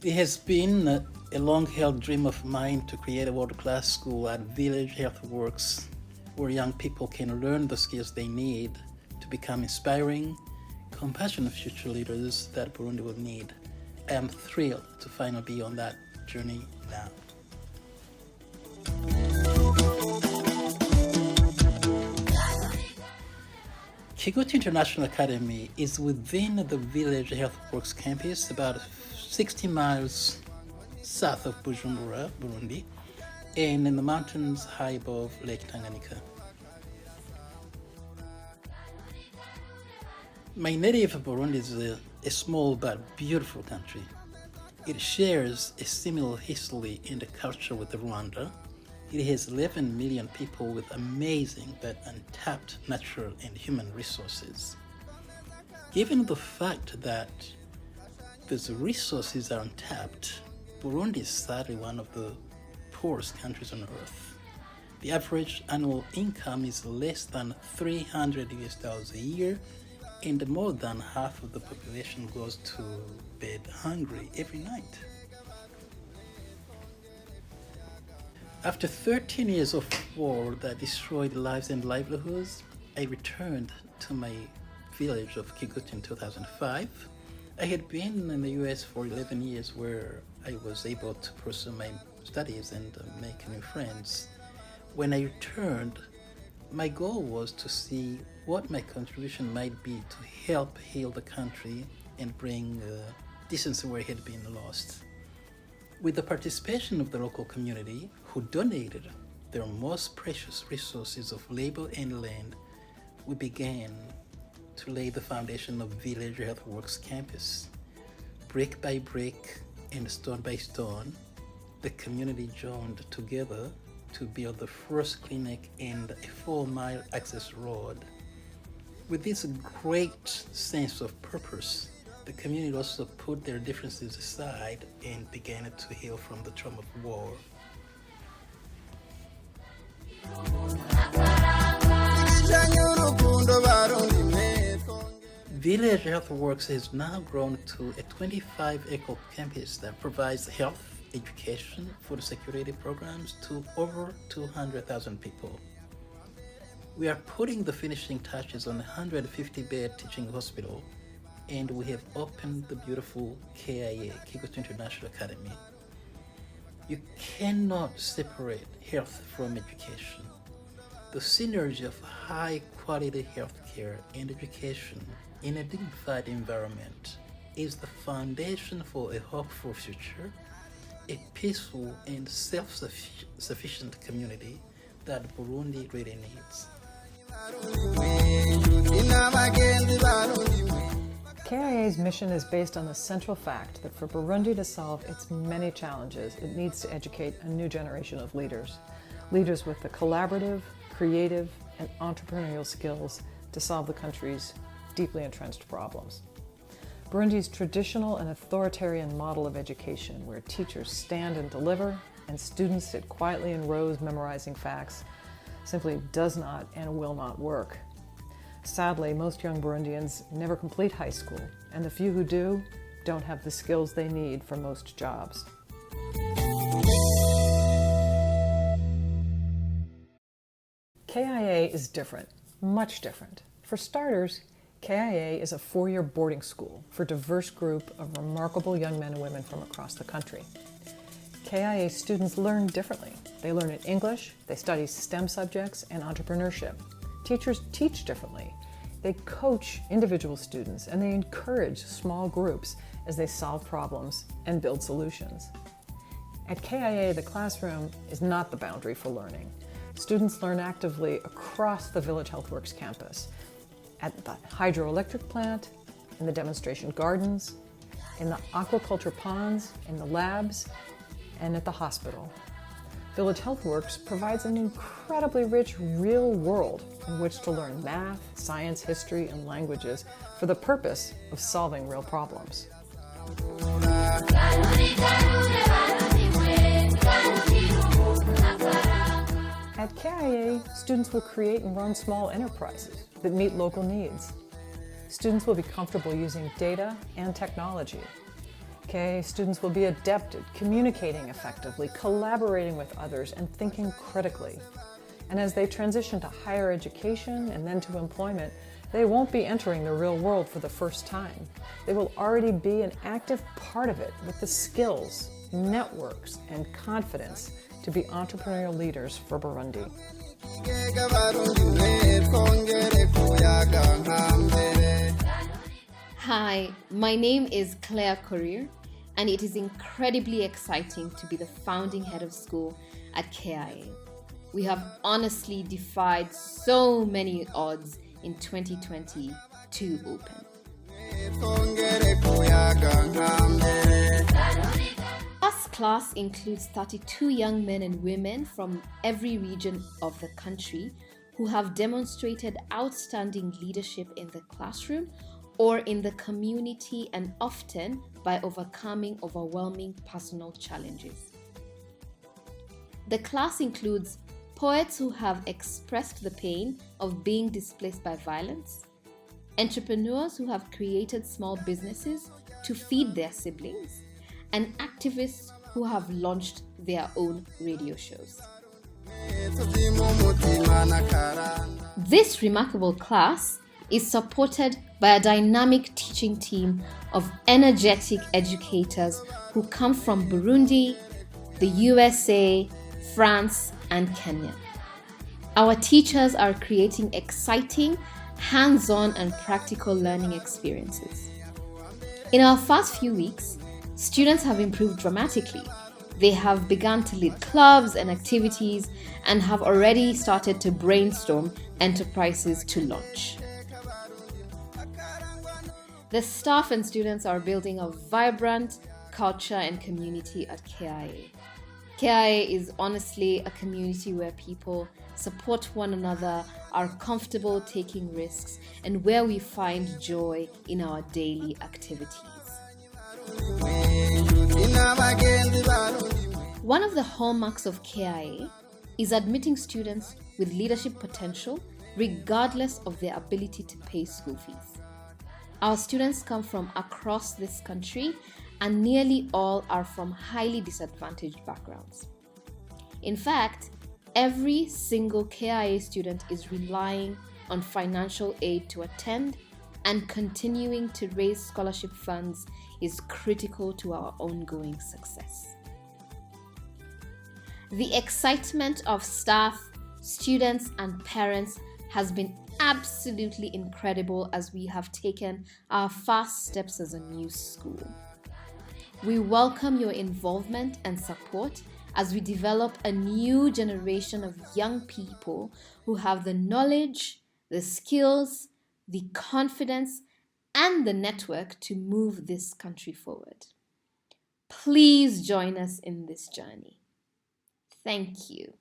It has been a long-held dream of mine to create a world-class school at Village Health Works where young people can learn the skills they need to become inspiring, compassionate future leaders that Burundi will need. I am thrilled to finally be on that journey now. Kigutu International Academy is within the Village Health Works campus, about 60 miles south of Bujumbura, Burundi, and in the mountains high above Lake Tanganyika. My native Burundi is a small but beautiful country. It shares a similar history and culture with Rwanda. It has 11 million people with amazing but untapped natural and human resources. Given the fact that these resources are untapped, Burundi is sadly one of the poorest countries on earth. The average annual income is less than $300 a year, and more than half of the population goes to bed hungry every night. After 13 years of war that destroyed lives and livelihoods, I returned to my village of Kigutu in 2005. I had been in the US for 11 years where I was able to pursue my studies and make new friends. When I returned, my goal was to see what my contribution might be to help heal the country and bring decency where it had been lost. With the participation of the local community, who donated their most precious resources of labor and land, we began to lay the foundation of Village Health Works campus. Brick by brick and stone by stone, the community joined together to build the first clinic and a 4-mile access road. With this great sense of purpose, the community also put their differences aside and began to heal from the trauma of war. Village Health Works has now grown to a 25-acre campus that provides health, education, food security programs to over 200,000 people. We are putting the finishing touches on a 150-bed teaching hospital, and we have opened the beautiful KIA, Kigutu International Academy. You cannot separate health from education. The synergy of high-quality healthcare and education in a dignified environment is the foundation for a hopeful future, a peaceful and self-sufficient community that Burundi really needs. KIA's mission is based on the central fact that for Burundi to solve its many challenges, it needs to educate a new generation of leaders. Leaders with the collaborative, creative, and entrepreneurial skills to solve the country's deeply entrenched problems. Burundi's traditional and authoritarian model of education, where teachers stand and deliver and students sit quietly in rows memorizing facts, simply does not and will not work. Sadly, most young Burundians never complete high school, and the few who do don't have the skills they need for most jobs. KIA is different, much different. For starters, KIA is a 4-year boarding school for a diverse group of remarkable young men and women from across the country. KIA students learn differently. They learn in English, they study STEM subjects and entrepreneurship. Teachers teach differently. They coach individual students and they encourage small groups as they solve problems and build solutions. At KIA, the classroom is not the boundary for learning. Students learn actively across the Village Health Works campus, at the hydroelectric plant, in the demonstration gardens, in the aquaculture ponds, in the labs, and at the hospital. Village Health Works provides an incredibly rich real world in which to learn math, science, history, and languages for the purpose of solving real problems. At KIA, students will create and run small enterprises that meet local needs. Students will be comfortable using data and technology. KIA students will be adept at communicating effectively, collaborating with others, and thinking critically. And as they transition to higher education and then to employment, they won't be entering the real world for the first time. They will already be an active part of it with the skills, networks, and confidence to be entrepreneurial leaders for Burundi. Hi, my name is Claire Courier, and it is incredibly exciting to be the founding head of school at KIA. We have honestly defied so many odds in 2020 to open. Our class includes 32 young men and women from every region of the country who have demonstrated outstanding leadership in the classroom or in the community, and often by overcoming overwhelming personal challenges. The class includes poets who have expressed the pain of being displaced by violence, entrepreneurs who have created small businesses to feed their siblings, and activists who have launched their own radio shows. This remarkable class is supported by a dynamic teaching team of energetic educators who come from Burundi, the USA, France, and Kenya. Our teachers are creating exciting, hands-on and practical learning experiences. In our first few weeks, students have improved dramatically. They have begun to lead clubs and activities and have already started to brainstorm enterprises to launch. The staff and students are building a vibrant culture and community at KIA. KIA is honestly a community where people support one another, are comfortable taking risks, and where we find joy in our daily activities. One of the hallmarks of KIA is admitting students with leadership potential regardless of their ability to pay school fees. Our students come from across this country, and nearly all are from highly disadvantaged backgrounds. In fact, every single KIA student is relying on financial aid to attend, and continuing to raise scholarship funds is critical to our ongoing success. The excitement of staff, students, and parents has been absolutely incredible as we have taken our first steps as a new school. We welcome your involvement and support as we develop a new generation of young people who have the knowledge, the skills, the confidence, and the network to move this country forward. Please join us in this journey. Thank you.